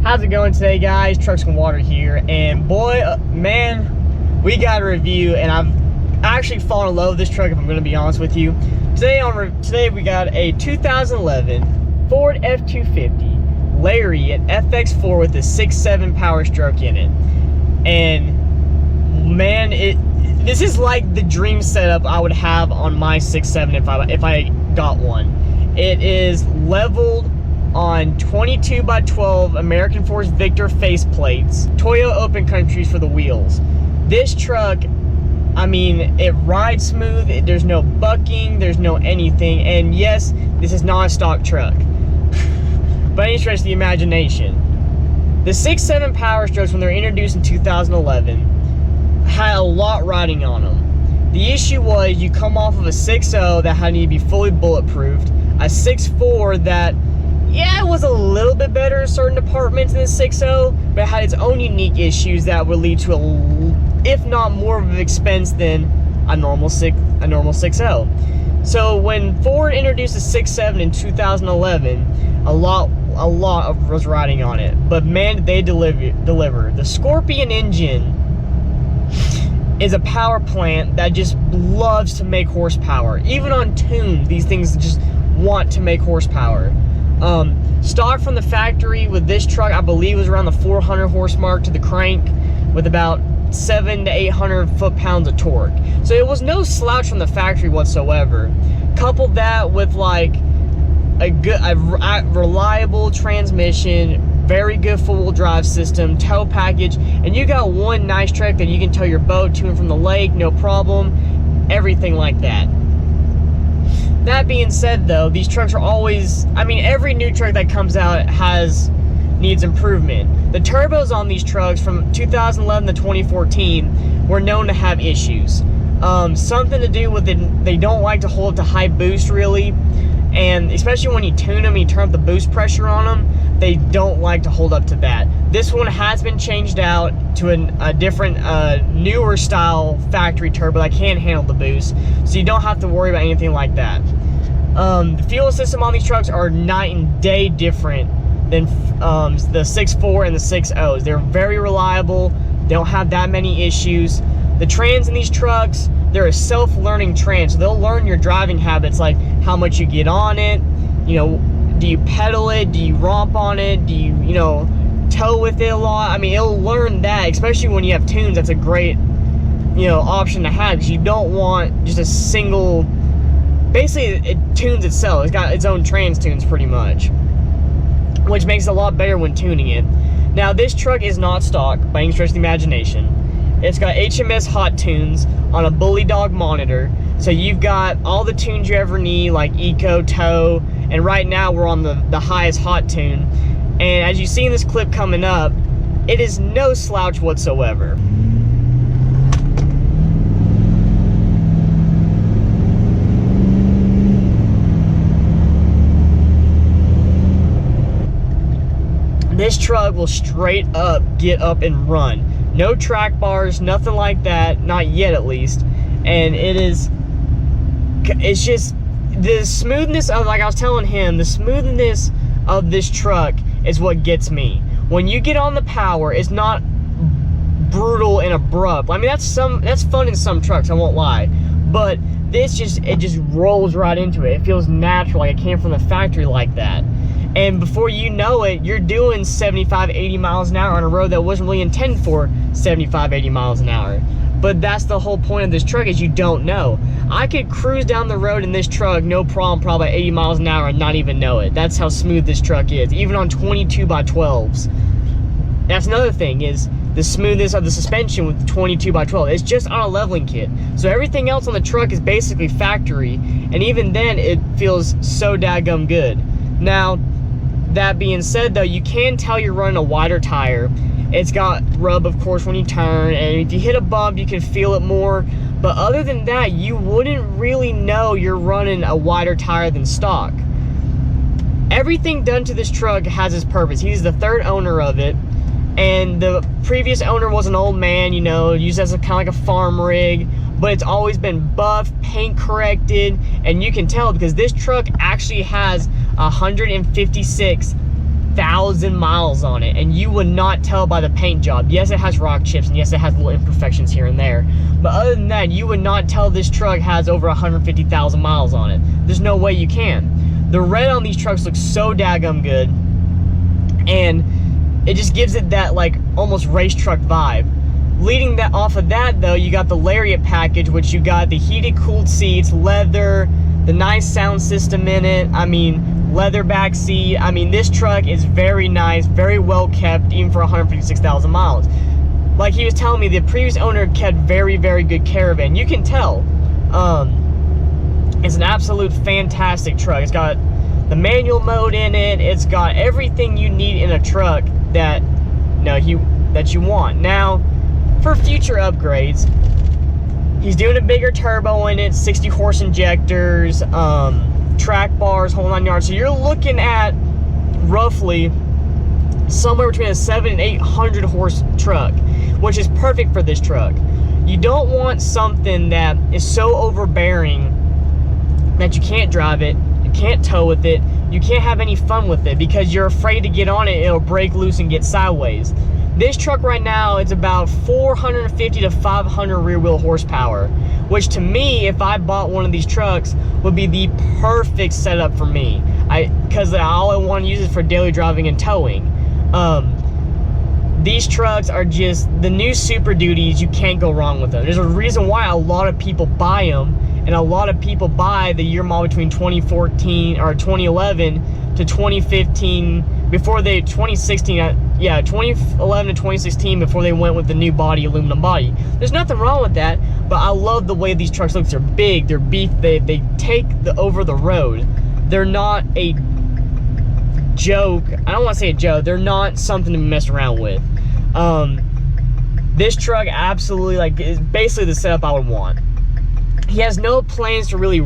How's it going today, guys? Trucks and Water here, and boy, man, we got a review, and I've actually fallen in love with this truck, if I'm going to be honest with you. Today we got a 2011 Ford F-250 Lariat FX4 with a 6.7 Powerstroke in it, and man, this is like the dream setup I would have on my 6.7 if I got one. It is leveled on 22x12 American Force Victor faceplates, Toyo open countries for the wheels. This truck, I mean, it rides smooth, there's no bucking, there's no anything, and yes, this is not a stock truck. But any stretch of the imagination. The 6.7 Powerstrokes, when they were introduced in 2011, had a lot riding on them. The issue was you come off of a 6.0 that had to be fully bulletproofed, a 6.4 that, yeah, it was a little bit better in certain departments than the 6.0, but it had its own unique issues that would lead to if not more of an expense than a normal 6.0. So when Ford introduced the 6.7 in 2011, a lot was riding on it, but man, did they deliver. The Scorpion engine is a power plant that just loves to make horsepower. Even on tunes, these things just want to make horsepower. Stock from the factory with this truck, I believe, was around the 400 horse mark to the crank, with about 700 to 800 foot-pounds of torque. So it was no slouch from the factory whatsoever. Coupled that with like a reliable transmission, very good four-wheel drive system, tow package, and you got one nice truck that you can tow your boat to and from the lake, no problem, everything like that. That being said, though, these trucks are always, I mean, every new truck that comes out needs improvement. The turbos on these trucks from 2011 to 2014 were known to have issues. Something to do with it, they don't like to hold up to high boost, really, and especially when you tune them, you turn up the boost pressure on them, they don't like to hold up to that. This one has been changed out to a different, newer style factory turbo that can handle the boost, so you don't have to worry about anything like that. The fuel system on these trucks are night and day different than the 6.4 and the 6.0s. They're very reliable, they don't have that many issues. The trans in these trucks, they're a self-learning trans, so they'll learn your driving habits, like how much you get on it, you know, do you pedal it, do you romp on it, do you, tow with it a lot. I mean, it'll learn that, especially when you have tunes. That's a great, option to have, because you don't want just a single, basically it tunes itself. It's got its own trans tunes pretty much, which makes it a lot better when tuning it. Now, this truck is not stock by any stretch of the imagination. It's got HMS hot tunes on a Bully Dog monitor, so you've got all the tunes you ever need, like Eco, Tow, and right now we're on the highest hot tune. And as you see in this clip coming up, it is no slouch whatsoever. This truck will straight up get up and run. No track bars, nothing like that, not yet at least. And it's just the smoothness of, like I was telling him, the smoothness of this truck is what gets me. When you get on the power, it's not brutal and abrupt. I mean, that's fun in some trucks, I won't lie. But this it just rolls right into it. It feels natural, like it came from the factory like that. And before you know it, you're doing 75, 80 miles an hour on a road that wasn't really intended for 75, 80 miles an hour. But that's the whole point of this truck, is you don't know. I could cruise down the road in this truck, no problem, probably 80 miles an hour and not even know it. That's how smooth this truck is, even on 22x12s. That's another thing, is the smoothness of the suspension with the 22x12. It's just on a leveling kit. So everything else on the truck is basically factory, and even then it feels so daggum good. Now, that being said though, you can tell you're running a wider tire. It's got rub, of course, when you turn, and if you hit a bump, you can feel it more. But other than that, you wouldn't really know you're running a wider tire than stock. Everything done to this truck has its purpose. He's the third owner of it, and the previous owner was an old man, you know, used as a kind of like a farm rig, but it's always been buffed, paint corrected, and you can tell because this truck actually has 156,000 miles on it, and you would not tell by the paint job. Yes, it has rock chips, and yes, it has little imperfections here and there, but other than that, you would not tell this truck has over 150,000 miles on it. There's no way you can. The red on these trucks looks so daggum good, and it just gives it that like almost race truck vibe. Leading that off of that though, you got the Lariat package, which you got the heated cooled seats, leather, the nice sound system in it. I mean, leather back seat. I mean, this truck is very nice, very well kept, even for 156,000 miles. Like he was telling me, the previous owner kept very, very good care of it, and you can tell. It's an absolute fantastic truck. It's got the manual mode in it. It's got everything you need in a truck that you want. Now, for future upgrades, he's doing a bigger turbo in it, 60 horse injectors, track bars, whole 9 yards. So you're looking at roughly somewhere between a 700 and 800 horse truck, which is perfect for this truck. You don't want something that is so overbearing that you can't drive it, you can't tow with it, you can't have any fun with it because you're afraid to get on it, it'll break loose and get sideways. This truck right now, it's about 450 to 500 rear wheel horsepower, which to me, if I bought one of these trucks, would be the perfect setup for me. Because all I want to use it for daily driving and towing. These trucks are just the new Super Duties. You can't go wrong with them. There's a reason why a lot of people buy them, and a lot of people buy the year model between 2014 or 2011 to 2015 before they 2016. 2011 to 2016 before they went with the new body, aluminum body. There's nothing wrong with that, but I love the way these trucks look. They're big, they're beef, they take over the road. They're not a joke. I don't want to say a joke. They're not something to mess around with. This truck absolutely is basically the setup I would want. He has no plans to really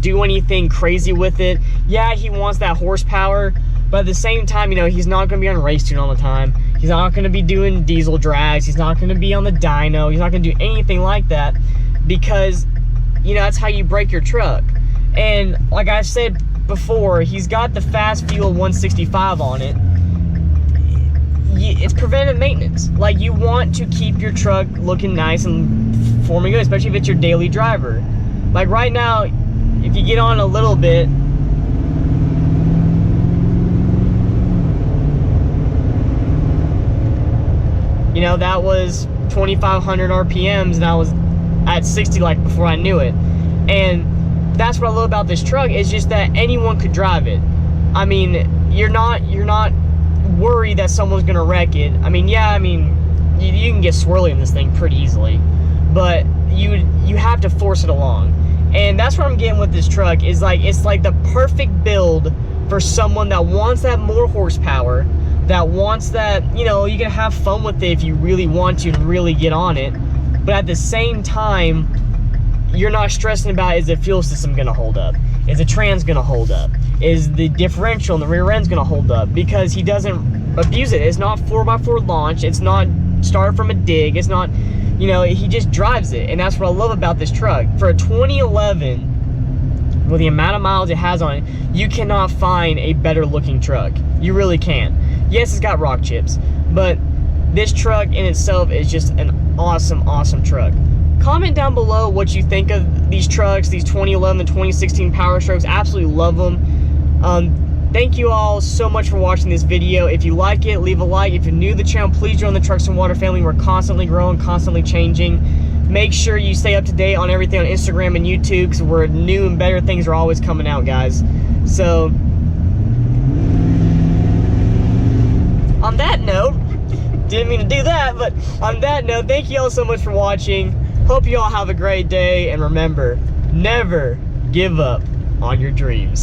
do anything crazy with it. Yeah, he wants that horsepower, but at the same time, he's not going to be on race tune all the time. He's not going to be doing diesel drags. He's not going to be on the dyno. He's not going to do anything like that because, that's how you break your truck. And like I said before, he's got the fast fuel 165 on it. It's preventive maintenance. You want to keep your truck looking nice and performing good, especially if it's your daily driver. Right now, if you get on a little bit, that was 2,500 RPMs, and I was at 60 before I knew it. And that's what I love about this truck, is just that anyone could drive it. I mean, you're not worried that someone's gonna wreck it. I mean, yeah, you can get swirly in this thing pretty easily, but you have to force it along. And that's what I'm getting with this truck, is it's the perfect build for someone that wants that more horsepower, that wants that, you can have fun with it if you really want to and really get on it, but at the same time, you're not stressing about, is the fuel system gonna hold up? Is the trans gonna hold up? Is the differential and the rear end's gonna hold up? Because he doesn't abuse it. It's not 4x4 launch. It's not started from a dig. It's not, he just drives it. And that's what I love about this truck. For a 2011, with the amount of miles it has on it, you cannot find a better looking truck. You really can't. Yes, it's got rock chips, but this truck in itself is just an awesome, awesome truck. Comment down below what you think of these trucks, these 2011 and 2016 Powerstrokes. Absolutely love them. Thank you all so much for watching this video. If you like it, leave a like. If you're new to the channel, please join the Trucks and Water family. We're constantly growing, constantly changing. Make sure you stay up to date on everything on Instagram and YouTube, because we're new and better things are always coming out, guys. So, on that note, didn't mean to do that, but on that note, thank you all so much for watching. Hope you all have a great day, and remember, never give up on your dreams.